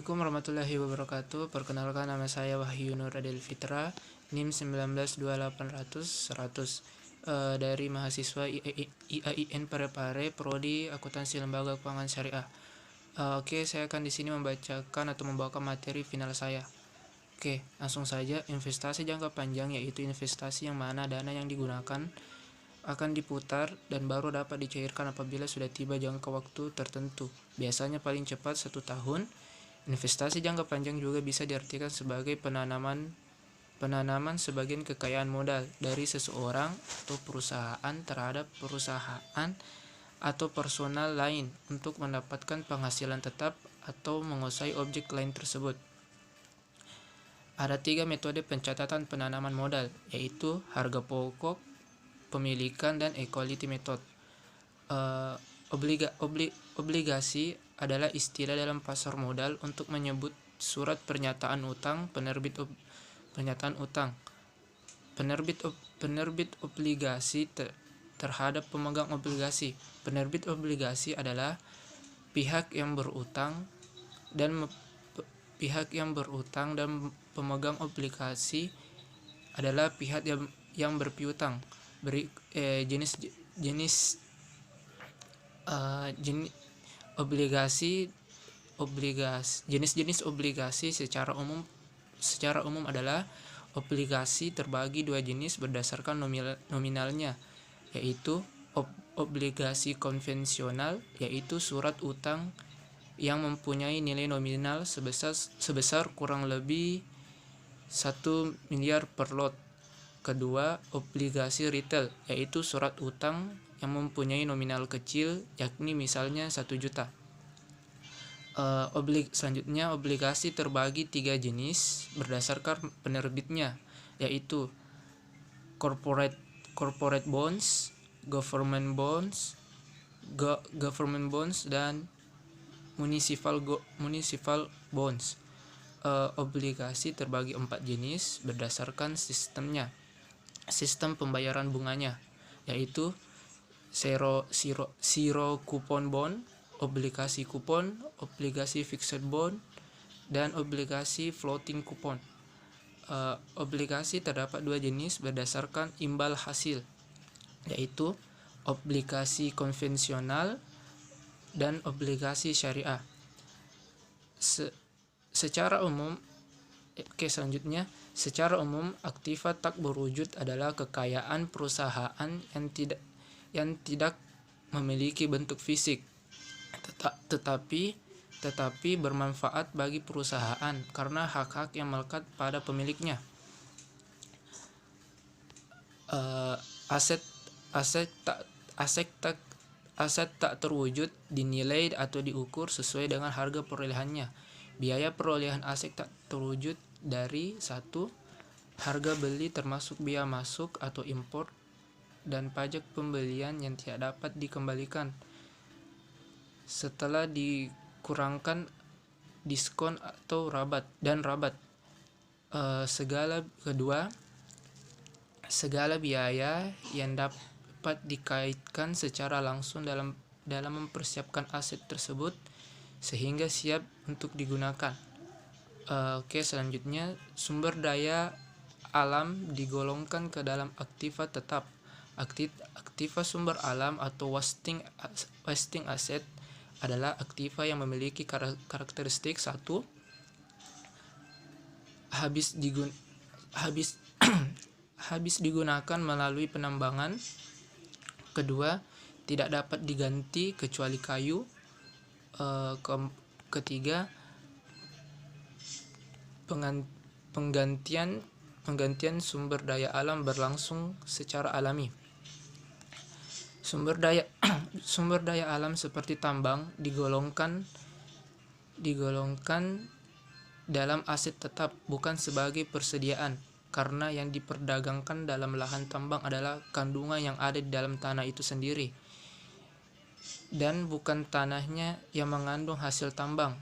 Assalamualaikum warahmatullahi wabarakatuh. Perkenalkan, nama saya Wahyu Nur Adil Fitra, NIM 192800 dari mahasiswa IAIN Parepare, Prodi Akuntansi Lembaga Keuangan Syariah. Oke, saya akan di sini membacakan atau membawakan materi final saya. Oke, langsung saja. Investasi jangka panjang yaitu investasi yang mana dana yang digunakan akan diputar dan baru dapat dicairkan apabila sudah tiba jangka waktu tertentu, biasanya paling cepat 1 tahun. Investasi jangka panjang juga bisa diartikan sebagai penanaman sebagian kekayaan modal dari seseorang atau perusahaan terhadap perusahaan atau personal lain untuk mendapatkan penghasilan tetap atau menguasai objek lain tersebut. Ada 3 metode pencatatan penanaman modal, yaitu harga pokok, pemilikan, dan equality method. Obligasi adalah istilah dalam pasar modal untuk menyebut surat pernyataan utang pernyataan utang. Penerbit obligasi terhadap pemegang obligasi. Penerbit obligasi adalah pihak yang berutang dan pemegang obligasi adalah pihak yang berpiutang. Jenis obligasi secara umum adalah obligasi terbagi 2 jenis berdasarkan nominalnya, yaitu obligasi konvensional, yaitu surat utang yang mempunyai nilai nominal sebesar kurang lebih 1 miliar per lot. Kedua, obligasi retail, yaitu surat utang yang mempunyai nominal kecil, yakni misalnya 1 juta. Selanjutnya, obligasi terbagi 3 jenis berdasarkan penerbitnya, yaitu corporate bonds, government bonds, dan municipal bonds. Obligasi terbagi 4 jenis berdasarkan sistem pembayaran bunganya, yaitu zero coupon bond, obligasi kupon, obligasi fixed bond, dan obligasi floating coupon. Obligasi terdapat 2 jenis berdasarkan imbal hasil, yaitu obligasi konvensional dan obligasi syariah. Secara umum, aktiva tak berwujud adalah kekayaan perusahaan yang tidak memiliki bentuk fisik, tetapi bermanfaat bagi perusahaan karena hak-hak yang melekat pada pemiliknya. Aset tak terwujud dinilai atau diukur sesuai dengan harga perolehannya. Biaya perolehan aset tak terwujud dari 1. Harga beli termasuk biaya masuk atau impor dan pajak pembelian yang tidak dapat dikembalikan setelah dikurangkan diskon atau rabat. Segala biaya yang dapat dikaitkan secara langsung dalam mempersiapkan aset tersebut sehingga siap untuk digunakan. Selanjutnya, sumber daya alam digolongkan ke dalam aktiva tetap. Aktiva sumber alam atau wasting asset adalah aktiva yang memiliki karakteristik 1. Habis digunakan melalui penambangan. Kedua, tidak dapat diganti kecuali kayu. Ketiga, penggantian sumber daya alam berlangsung secara alami. Sumber daya alam seperti tambang digolongkan dalam aset tetap, bukan sebagai persediaan, karena yang diperdagangkan dalam lahan tambang adalah kandungan yang ada di dalam tanah itu sendiri, dan bukan tanahnya yang mengandung hasil tambang,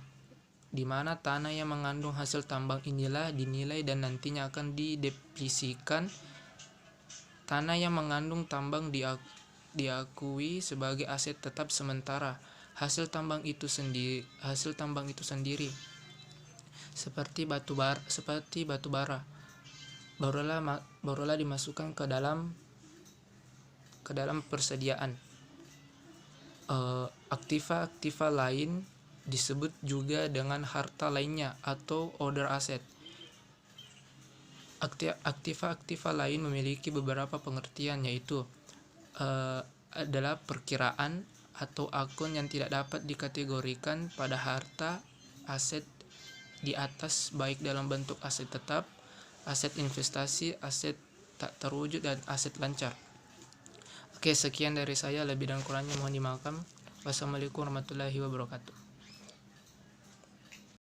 di mana tanah yang mengandung hasil tambang inilah dinilai dan nantinya akan didepresiasikan. Tanah yang mengandung tambang diakui sebagai aset tetap sementara hasil tambang itu sendiri. seperti batu bara, barulah dimasukkan ke dalam persediaan. Aktiva lain disebut juga dengan harta lainnya atau other asset. Aktiva lain memiliki beberapa pengertian, yaitu adalah perkiraan atau akun yang tidak dapat dikategorikan pada harta aset di atas, baik dalam bentuk aset tetap, aset investasi, aset tak terwujud, dan aset lancar. Oke, sekian dari saya, lebih dan kurangnya mohon dimaafkan. Wassalamualaikum warahmatullahi wabarakatuh.